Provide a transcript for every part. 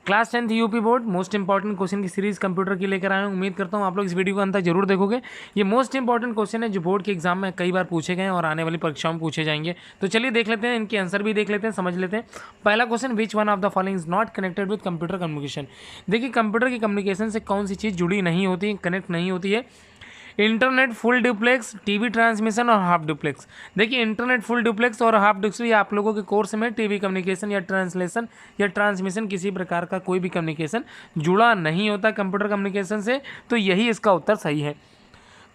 Class 10th UP board most important question की series computer की लेकर आया हूँ। उम्मीद करता हूँ आप लोग इस वीडियो को अंत तक जरूर देखोगे। ये मोस्ट इंपॉर्टेंट क्वेश्चन है जो बोर्ड के एग्जाम में कई बार पूछे गए हैं और आने वाली परीक्षाओं में पूछे जाएंगे। तो चलिए देख लेते हैं, इनके आंसर भी देख लेते हैं, समझ लेते हैं। पहला question, which one of the following is not connected with computer communication. देखिए कंप्यूटर की कम्युनिकेशन से कौन सी चीज़ जुड़ी नहीं होती, कनेक्ट नहीं होती है। Internet full duplex, TV transmission और हाफ डुप्लेक्स। देखिए इंटरनेट फुल डुप्लेक्स और हाफ डुप्लेक्स ये आप लोगों के कोर्स में टीवी कम्युनिकेशन या ट्रांसलेशन या ट्रांसमिशन किसी प्रकार का कोई भी कम्युनिकेशन जुड़ा नहीं होता कंप्यूटर कम्युनिकेशन से, तो यही इसका उत्तर सही है।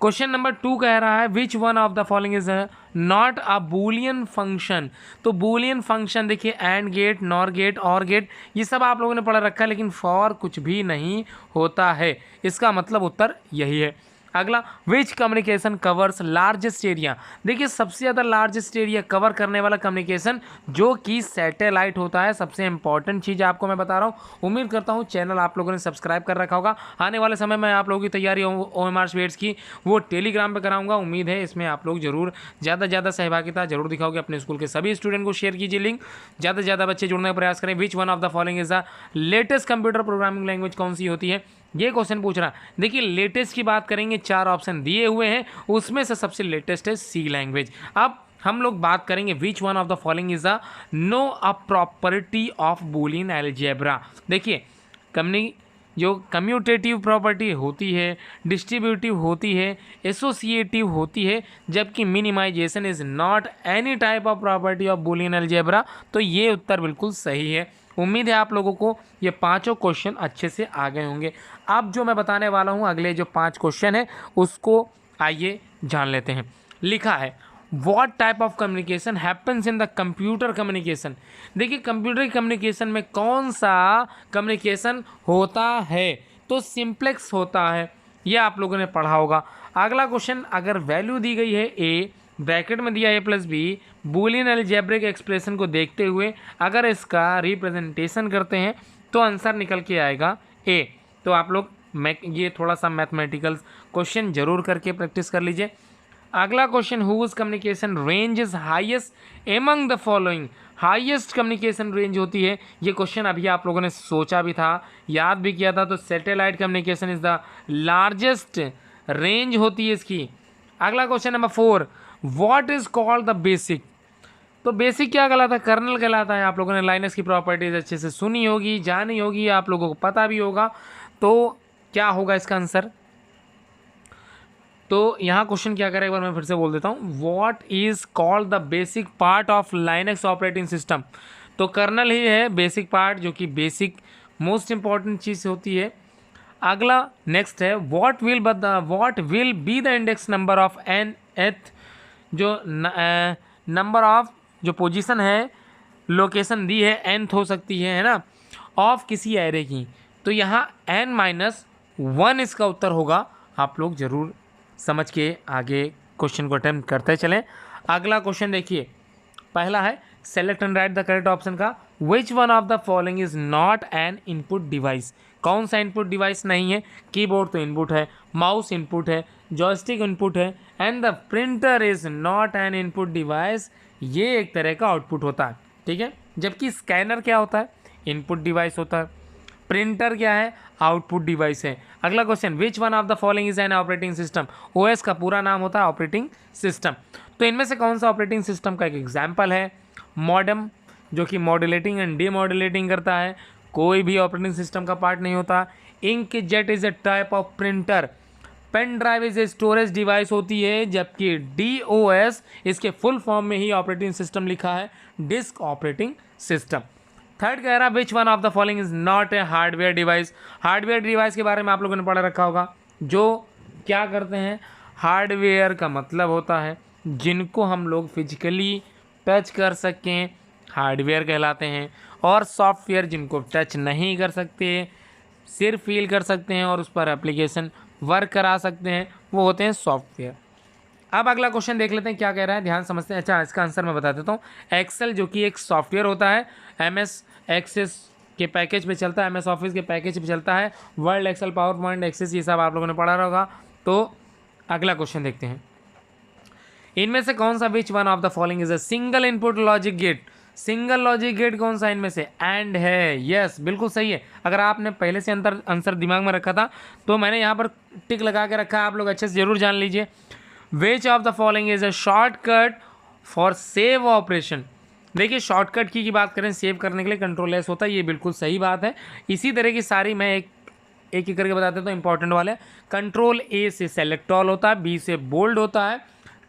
क्वेश्चन नंबर 2 कह रहा है which one of the following is not a Boolean function. तो बूलियन फंक्शन देखिए एंड गेट, नॉर गेट, और गेट, ये सब आप लोगों ने पढ़ा रखा है, लेकिन फॉर कुछ भी नहीं होता है। इसका मतलब उत्तर यही है। अगला, विच कम्युनिकेशन कवर्स लार्जेस्ट एरिया। देखिए सबसे ज़्यादा लार्जेस्ट एरिया कवर करने वाला कम्युनिकेशन जो कि सैटेलाइट होता है। सबसे इंपॉर्टेंट चीज़ आपको मैं बता रहा हूँ। उम्मीद करता हूँ चैनल आप लोगों ने सब्सक्राइब कर रखा होगा। आने वाले समय में आप लोगों की तैयारी OMR स्वेट्स की वो टेलीग्राम पर कराऊंगा। उम्मीद है इसमें आप लोग जरूर ज़्यादा से ज़्यादा सहभागिता जरूर दिखाओगे। अपने स्कूल के सभी स्टूडेंट को शेयर कीजिए लिंक, ज़्यादा से ज़्यादा बच्चे जुड़ने का प्रयास करें। विच one of the following is the latest computer programming language, कौन सी होती है, ये क्वेश्चन पूछ रहा। देखिए लेटेस्ट की बात करेंगे, 4 ऑप्शन दिए हुए हैं, उसमें से सबसे लेटेस्ट है सी लैंग्वेज। अब हम लोग बात करेंगे which one of the following is a no a property of Boolean algebra. देखिए जो कम्यूटेटिव प्रॉपर्टी होती है, डिस्ट्रीब्यूटिव होती है, एसोसिएटिव होती है, जबकि minimization is not any type of property of Boolean algebra. तो ये उत्तर बिल्कुल सही है। उम्मीद है आप लोगों को ये पांचों क्वेश्चन अच्छे से आ गए होंगे। अब जो मैं बताने वाला हूँ अगले जो 5 क्वेश्चन है उसको आइए जान लेते हैं। लिखा है what type of communication happens in the computer communication. देखिए कंप्यूटर कम्युनिकेशन में कौन सा कम्युनिकेशन होता है, तो सिंप्लेक्स होता है, ये आप लोगों ने पढ़ा होगा। अगला क्वेश्चन, अगर वैल्यू दी गई है ए, ब्रैकेट में दिया a+b, बूलियन अलजेब्रिक एक्सप्रेशन को देखते हुए अगर इसका रिप्रेजेंटेशन करते हैं तो आंसर निकल के आएगा ए। तो आप लोग ये थोड़ा सा मैथमेटिकल क्वेश्चन जरूर करके प्रैक्टिस कर लीजिए। अगला question, whose communication range is highest among the following. Highest communication range होती है, ये क्वेश्चन अभी आप लोगों ने सोचा भी था, याद भी किया था, तो satellite communication is the largest range होती है इसकी। अगला question number 4, what is called the basic. तो बेसिक क्या कहलाता है, कर्नल कहलाता है। आप लोगों ने लाइनस की प्रॉपर्टीज अच्छे से सुनी होगी, जानी होगी, आप लोगों को पता भी होगा। तो क्या होगा इसका आंसर, तो यहाँ क्वेश्चन क्या करें एक बार मैं फिर से बोल देता हूँ। What is called the basic part of Linux operating system. तो कर्नल ही है बेसिक पार्ट, जो कि बेसिक मोस्ट इंपॉर्टेंट चीज़ होती है। अगला नेक्स्ट है what will be the index number of nth. जो नंबर ऑफ जो पोजीशन है, लोकेशन दी है, nth हो सकती है ना, ऑफ किसी एरे की। तो यहाँ n-1 इसका उत्तर होगा। आप लोग जरूर समझ के आगे क्वेश्चन को अटेम्प्ट करते चलें। अगला क्वेश्चन देखिए, पहला है select and write the correct option का। Which one of the following is not an input device. कौन सा इनपुट डिवाइस नहीं है, कीबोर्ड तो इनपुट है, माउस इनपुट है, जॉयस्टिक इनपुट है, and the printer is not an input device, ये एक तरह का आउटपुट होता है, ठीक है। जबकि स्कैनर क्या होता है, इनपुट डिवाइस होता है। प्रिंटर क्या है, आउटपुट डिवाइस है। अगला question, which one of the following is an operating system. OS का पूरा नाम होता है ऑपरेटिंग सिस्टम। तो इनमें से कौन सा ऑपरेटिंग सिस्टम का एक एग्जाम्पल है, मॉडेम, जो कि मॉड्यूलेटिंग एंड डीमॉड्यूलेटिंग करता है, कोई भी ऑपरेटिंग सिस्टम का पार्ट नहीं होता। Ink jet is a type of printer. Pen drive is a storage device होती है, जबकि DOS इसके फुल फॉर्म में ही ऑपरेटिंग सिस्टम लिखा है, डिस्क ऑपरेटिंग सिस्टम। थर्ड कह रहा विच one of the following is not a hardware device. Hardware device के बारे में आप लोगों ने पढ़ा रखा होगा, जो क्या करते हैं, हार्डवेयर का मतलब होता है जिनको हम लोग फिजिकली टच कर सकें, हार्डवेयर कहलाते हैं। और सॉफ्टवेयर जिनको टच नहीं कर सकते, सिर्फ फील कर सकते हैं और उस पर एप्लीकेशन वर्क करा सकते हैं, वो होते हैं सॉफ्टवेयर। अब अगला क्वेश्चन देख लेते हैं क्या कह रहा है, ध्यान समझते हैं। अच्छा इसका आंसर मैं बता देता हूँ। एक्सेल जो कि एक सॉफ्टवेयर होता है, MS एक्सेस के पैकेज पे चलता है, MS ऑफिस के पैकेज पे चलता है, Word, Excel, PowerPoint, Access, ये सब आप लोगों ने पढ़ा होगा। तो अगला क्वेश्चन देखते हैं, इनमें से कौन सा which one of the following is a single input logic gate. Single logic gate कौन सा इनमें से? एंड है। यस, बिल्कुल सही है। अगर आपने पहले से आंसर दिमाग में रखा था तो मैंने यहाँ पर टिक लगा के रखा है, आप लोग अच्छे से जरूर जान लीजिए। Which of the following is a shortcut for save operation? देखिए, शॉर्टकट की बात करें सेव करने के लिए कंट्रोल एस होता है, ये बिल्कुल सही बात है। इसी तरह की सारी मैं एक एक करके बता देता हूँ इंपॉर्टेंट वाले। कंट्रोल ए से सेलेक्ट ऑल होता है, बी से बोल्ड होता है,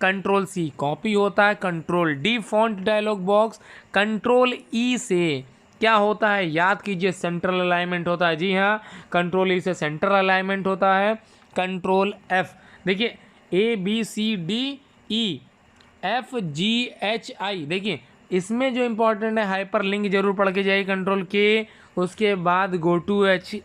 कंट्रोल सी कॉपी होता है, control D font dialog box, control E से क्या होता है? याद कीजिए, सेंट्रल अलाइनमेंट होता है। जी हाँ, कंट्रोल ई से सेंट्रल अलाइनमेंट होता है। कंट्रोल एफ, देखिए A B C D E F G H I, देखिए इसमें जो इंपॉर्टेंट है हाइपर लिंक जरूर पढ़ के जाइए। कंट्रोल के, उसके बाद गो टू एच,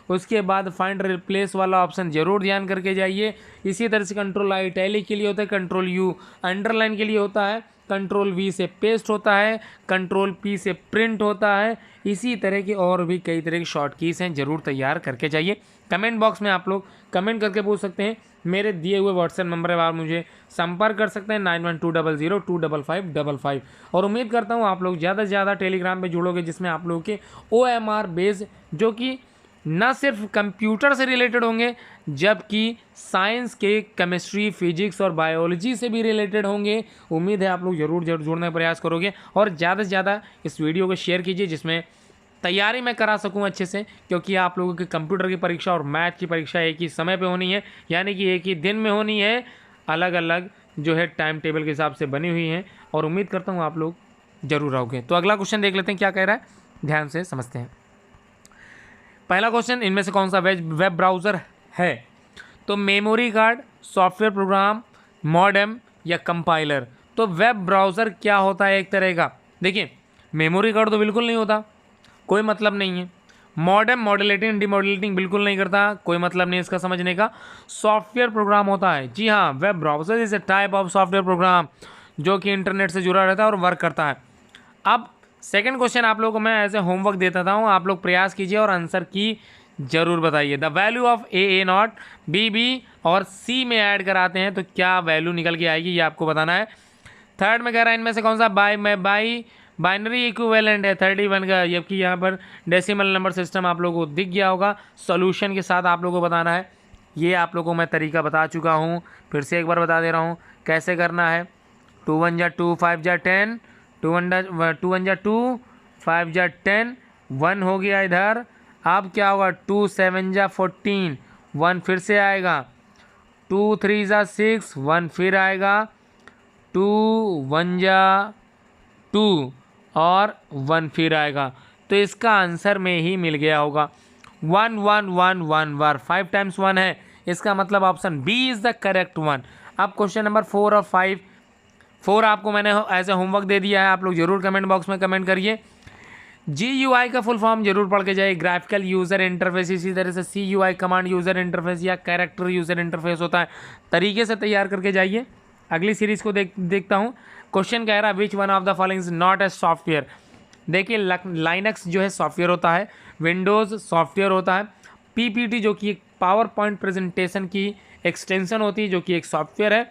उसके बाद फाइंड रिप्लेस वाला ऑप्शन जरूर ध्यान करके जाइए। इसी तरह से कंट्रोल आई टैली के लिए होता है, कंट्रोल यू अंडरलाइन के लिए होता है, कंट्रोल वी से पेस्ट होता है, कंट्रोल पी से प्रिंट होता है। इसी तरह के और भी कई तरह की शॉर्ट कीज हैं, जरूर तैयार करके जाइए। कमेंट बॉक्स में आप लोग कमेंट करके पूछ सकते हैं। मेरे दिए हुए व्हाट्सएप नंबर पर आप मुझे संपर्क कर सकते हैं 9120025555। और उम्मीद करता हूँ आप लोग ज़्यादा से ज़्यादा टेलीग्राम पे जुड़ोगे, जिसमें आप लोगों के OMR बेस्ड, जो कि न सिर्फ कंप्यूटर से रिलेटेड होंगे जबकि साइंस के केमिस्ट्री, फिजिक्स और बायोलॉजी से भी रिलेटेड होंगे। उम्मीद है आप लोग जरूर जुड़ने का प्रयास करोगे और ज़्यादा से ज़्यादा इस वीडियो को शेयर कीजिए, जिसमें तैयारी मैं करा सकूं अच्छे से, क्योंकि आप लोगों की कंप्यूटर की परीक्षा और मैथ की परीक्षा एक ही समय पे होनी है, यानी कि एक ही दिन में होनी है। अलग अलग जो है टाइम टेबल के हिसाब से बनी हुई हैं और उम्मीद करता हूँ आप लोग जरूर आओगे। तो अगला क्वेश्चन देख लेते हैं क्या कह रहा है, ध्यान से समझते हैं। पहला क्वेश्चन, इनमें से कौन सा वेब ब्राउज़र है? तो memory card, software program, modem या कंपाइलर। तो वेब ब्राउज़र क्या होता है? एक तरह का, देखिए मेमोरी कार्ड तो बिल्कुल नहीं होता, कोई मतलब नहीं है। मॉडेम मॉड्यूलेटिंग डिमॉड्यूलेटिंग बिल्कुल नहीं करता, कोई मतलब नहीं इसका समझने का। सॉफ्टवेयर प्रोग्राम होता है, जी हाँ, web browser is a type of software program जो कि इंटरनेट से जुड़ा रहता है और वर्क करता है। अब सेकंड क्वेश्चन आप लोगों को मैं ऐसे होमवर्क देता हूँ, आप लोग प्रयास कीजिए और आंसर की जरूर बताइए। The value of A not be और सी में ऐड कराते हैं तो क्या वैल्यू निकल के आएगी, ये आपको बताना है। थर्ड में कह रहा है इनमें से कौन सा बाइनरी इक्विवेलेंट है 31 का, जबकि यहाँ पर डेसिमल नंबर सिस्टम आप लोगों को दिख गया होगा। सॉल्यूशन के साथ आप लोगों को बताना है। ये आप लोगों को मैं तरीका बता चुका हूँ, फिर से एक बार बता दे रहा हूँ कैसे करना है। 2 1 जा 2 5 जा 10, 2 1 जा 2 5 जा 10, 1 हो गया इधर। अब क्या होगा, 2 7 जा 14, 1 फिर से आएगा, 2 3 जा 6, 1 फिर आएगा, 2 1 जा 2 और 1 फिर आएगा। तो इसका आंसर में ही मिल गया होगा 1 1 1 1 बार 5 टाइम्स 1 है, इसका मतलब option B is the correct one. अब क्वेश्चन नंबर 4 और 5, 4 आपको मैंने ऐसे होमवर्क दे दिया है, आप लोग जरूर कमेंट बॉक्स में कमेंट करिए। GUI का फुल फॉर्म जरूर पढ़ के जाइए, ग्राफिकल यूज़र इंटरफेस। इसी तरह से CUI कमांड यूज़र इंटरफेस या कैरेक्टर यूज़र इंटरफेस होता है, तरीके से तैयार करके जाइए। अगली सीरीज़ को देखता हूँ। क्वेश्चन कह रहा है which one of the following is not a software. देखिए लाइनक्स जो है सॉफ्टवेयर होता है, विंडोज़ सॉफ्टवेयर होता है, PPT जो कि एक पावर पॉइंट प्रेजेंटेशन की एक्सटेंशन होती है जो कि एक सॉफ्टवेयर है,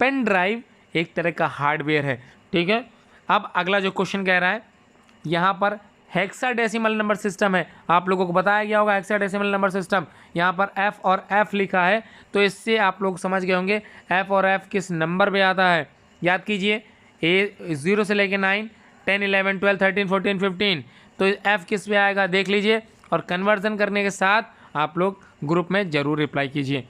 पेन ड्राइव एक तरह का हार्डवेयर है। ठीक है, अब अगला जो क्वेश्चन कह रहा है, यहाँ पर हेक्साडेसिमल नंबर सिस्टम है, आप लोगों को बताया गया होगा हेक्साडेसिमल नंबर सिस्टम। यहाँ पर F और F लिखा है, तो इससे आप लोग समझ गए होंगे F और F किस नंबर पे आता है। याद कीजिए, A 0 से लेके 9 10 11 12 13 14 15, तो F किस पे आएगा देख लीजिए और कन्वर्जन करने के साथ आप लोग ग्रुप में जरूर रिप्लाई कीजिए।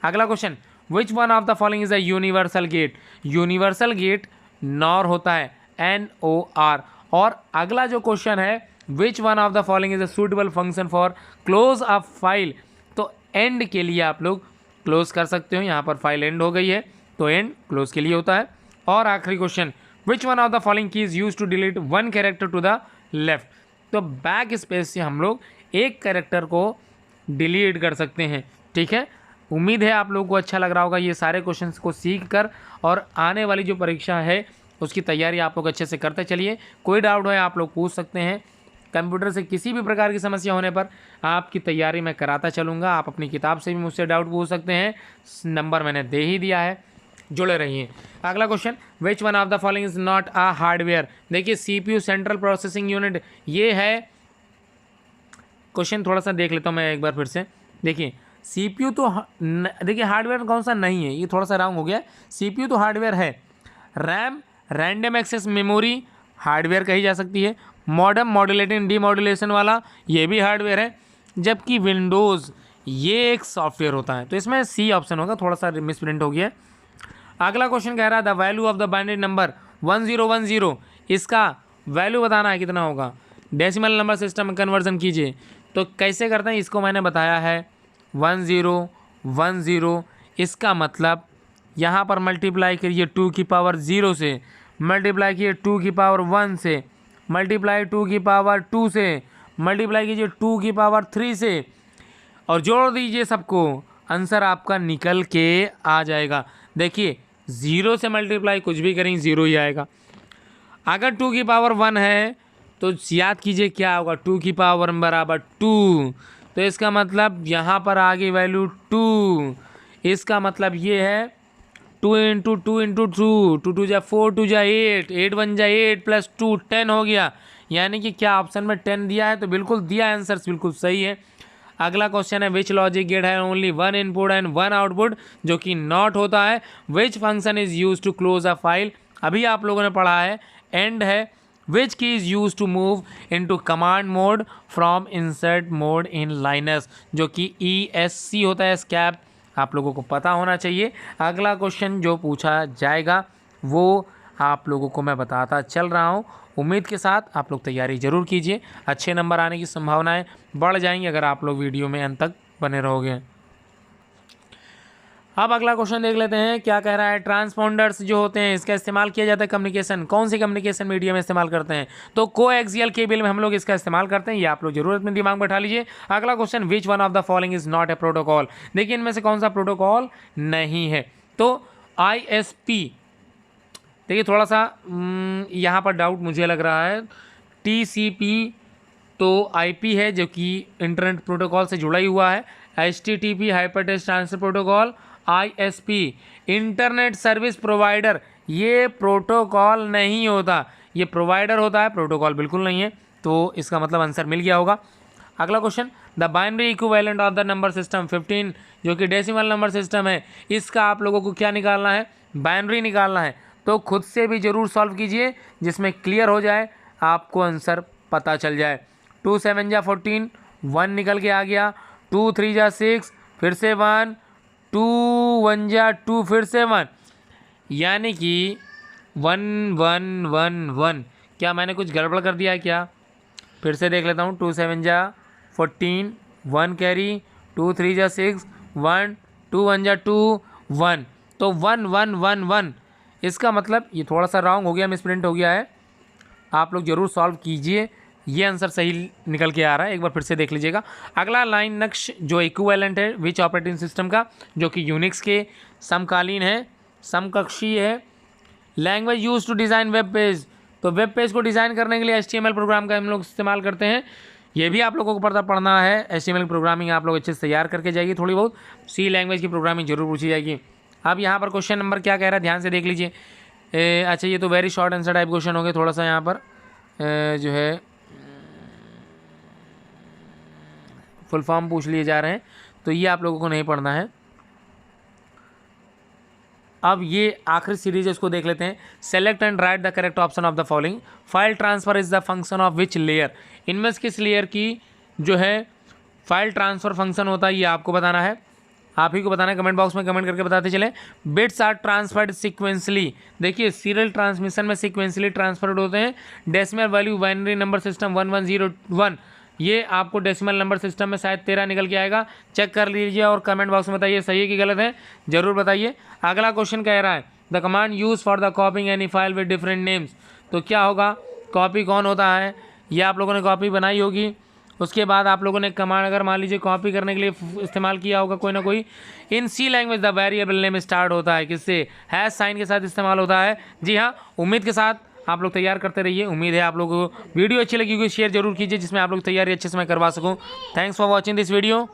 अगला question, which one of the following is a universal gate. Universal gate NOR होता है, NOR। और अगला जो क्वेश्चन है, which one of the following is a suitable function for close a file. तो एंड के लिए आप लोग क्लोज कर सकते हो, यहाँ पर फाइल एंड हो गई है तो एंड क्लोज के लिए होता है। और आखिरी question, which one of the following की is use to delete one character to the left. तो बैक स्पेस से हम लोग एक कैरेक्टर को डिलीट कर सकते हैं। ठीक है, उम्मीद है आप लोगों को अच्छा लग रहा होगा ये सारे क्वेश्चंस को सीख कर, और आने वाली जो परीक्षा है उसकी तैयारी आप लोग अच्छे से करते चलिए। कोई डाउट है आप लोग पूछ सकते हैं, कंप्यूटर से किसी भी प्रकार की समस्या होने पर आपकी तैयारी मैं कराता चलूँगा। आप अपनी किताब से भी मुझसे डाउट पूछ सकते हैं, नंबर मैंने दे ही दिया है। जुड़े रहिए। अगला question, which one of the following is not a hardware. देखिए CPU सेंट्रल प्रोसेसिंग यूनिट ये है, क्वेश्चन थोड़ा सा देख लेता हूँ मैं एक बार फिर से। देखिए CPU तो देखिए हार्डवेयर कौन सा नहीं है, ये थोड़ा सा रॉन्ग हो गया। CPU तो हार्डवेयर है। RAM random access memory hardware कही जा सकती है। मॉडम मॉड्यूलेटिंग डीमॉड्यूलेशन वाला ये भी हार्डवेयर है, जबकि विंडोज़ ये एक सॉफ्टवेयर होता है। तो इसमें सी ऑप्शन होगा, थोड़ा सा मिसप्रिंट हो गया। अगला क्वेश्चन कह रहा है the value of the binary number 1010, इसका वैल्यू बताना है कितना होगा। डेसिमल नंबर सिस्टम में कन्वर्जन कीजिए। तो कैसे करते हैं इसको मैंने बताया है। 1010, इसका मतलब यहाँ पर मल्टीप्लाई करिए 2 की पावर 0 से, मल्टीप्लाई कीजिए 2 की पावर 1 से, मल्टीप्लाई 2 की पावर 2 से, मल्टीप्लाई कीजिए 2 की पावर 3 से और जोड़ दीजिए सबको, आंसर आपका निकल के आ जाएगा। देखिए 0 से मल्टीप्लाई कुछ भी करें 0 ही आएगा। अगर 2 की पावर 1 है तो याद कीजिए क्या होगा, 2 की पावर बराबर 2, तो इसका मतलब यहाँ पर आ गई वैल्यू 2। इसका मतलब ये है 2 इंटू 2 इंटू 2, 2 2 जा 4, 2 जा 8, 8 1 जा 8 प्लस 2 10 हो गया। यानी कि क्या ऑप्शन में 10 दिया है, तो बिल्कुल दिया, आंसर बिल्कुल सही है। अगला क्वेश्चन है विच लॉजिक गेट है ओनली 1 इनपुट एंड 1 आउटपुट, जो कि नॉट होता है। Which function is use to close a file, अभी आप लोगों ने पढ़ा है एंड है। Which key is use to move into command mode from insert mode in Linux, जो कि ESC होता है, स्कैप, आप लोगों को पता होना चाहिए। अगला क्वेश्चन जो पूछा जाएगा वो आप लोगों को मैं बताता चल रहा हूँ। उम्मीद के साथ आप लोग तैयारी ज़रूर कीजिए, अच्छे नंबर आने की संभावनाएं बढ़ जाएंगी अगर आप लोग वीडियो में अंत तक बने रहोगे। अब अगला क्वेश्चन देख लेते हैं क्या कह रहा है। ट्रांसपोंडर्स जो होते हैं इसका इस्तेमाल किया जाता है कम्युनिकेशन, कौन सी कम्युनिकेशन मीडिया में इस्तेमाल करते हैं, तो कोएक्सियल केबल में हम लोग इसका इस्तेमाल करते हैं। ये आप लोग जरूर अपने दिमाग में बैठा लीजिए। अगला question, which one of the following is not a protocol. देखिए इनमें से कौन सा प्रोटोकॉल नहीं है, तो ISP। देखिए थोड़ा सा यहाँ पर डाउट मुझे लग रहा है। TCP तो IP है जो कि इंटरनेट प्रोटोकॉल से जुड़ा ही हुआ है। HTTP hypertext transfer protocol, ISP internet service provider, ये प्रोटोकॉल नहीं होता, ये प्रोवाइडर होता है, प्रोटोकॉल बिल्कुल नहीं है। तो इसका मतलब आंसर मिल गया होगा। अगला question, the binary equivalent of the number system 15, जो कि डेसिमल नंबर सिस्टम है, इसका आप लोगों को क्या निकालना है, बाइनरी निकालना है। तो खुद से भी ज़रूर सॉल्व कीजिए जिसमें क्लियर हो जाए, आपको आंसर पता चल जाए। 2 7 जा 14, 1 निकल के आ गया, 2 3 जा 6, फिर से 1, 2 1 जा 2, फिर से 1, यानी कि 1 1 1 1। क्या मैंने कुछ गड़बड़ कर दिया है क्या? फिर से देख लेता हूँ। 2 7 जा 14, 1 कैरी, 2 3 जा 6, 1, 2 1 जा 2, 1, तो 1 1 1 1। इसका मतलब ये थोड़ा सा रॉन्ग हो गया, मिसप्रिंट हो गया है। आप लोग ज़रूर सॉल्व कीजिए, ये आंसर सही निकल के आ रहा है, एक बार फिर से देख लीजिएगा। अगला लाइन नक्श जो इक्विवेलेंट है विच ऑपरेटिंग सिस्टम का, जो कि यूनिक्स के समकालीन है, समकक्षी है। Language use to design web page, तो वेब पेज को डिज़ाइन करने के लिए HTML प्रोग्राम का हम लोग इस्तेमाल करते हैं। ये भी आप लोगों को पता पढ़ना है। HTML प्रोग्रामिंग आप लोग अच्छे से तैयार करके जाइए, थोड़ी बहुत C लैंग्वेज की प्रोग्रामिंग जरूर पूछी जाएगी। अब यहाँ पर क्वेश्चन नंबर क्या कह रहा है, ध्यान से देख लीजिए। अच्छा ये तो very short answer type question हो गए, थोड़ा सा यहाँ पर जो है फुल फॉर्म पूछ लिए जा रहे हैं, तो ये आप लोगों को नहीं पढ़ना है। अब ये आखिरी सीरीज है, उसको देख लेते हैं। Select and write the correct option of the following. File transfer is the function of which layer, इनमें से किस लेयर की जो है फाइल ट्रांसफर फंक्शन होता है, ये आपको बताना है, आप ही को बताना है। कमेंट बॉक्स में कमेंट करके बताते चलें। बिट्स आर ट्रांसफर्ड सीक्वेंसली, देखिए सीरियल ट्रांसमिशन में सीक्वेंसली ट्रांसफर्ड होते हैं। Decimal value binary number system 1101, ये आपको डेसिमल नंबर सिस्टम में शायद 13 निकल के आएगा, चेक कर लीजिए और कमेंट बॉक्स में बताइए सही है कि गलत है, जरूर बताइए। अगला क्वेश्चन कह रहा है the command use for the कॉपिंग any file with different names, तो क्या होगा, कॉपी कौन होता है, ये आप लोगों ने कॉपी बनाई होगी। उसके बाद आप लोगों ने कमांड अगर मान लीजिए कॉपी करने के लिए इस्तेमाल किया होगा कोई ना कोई। इन C language the variable name start होता है किससे, हैश साइन के साथ इस्तेमाल होता है। जी हाँ, उम्मीद के साथ आप लोग तैयार करते रहिए। उम्मीद है आप लोगों को वीडियो अच्छी लगी होगी, शेयर जरूर कीजिए जिसमें आप लोग तैयारी अच्छे से मैं करवा सकूँ। Thanks for watching this video.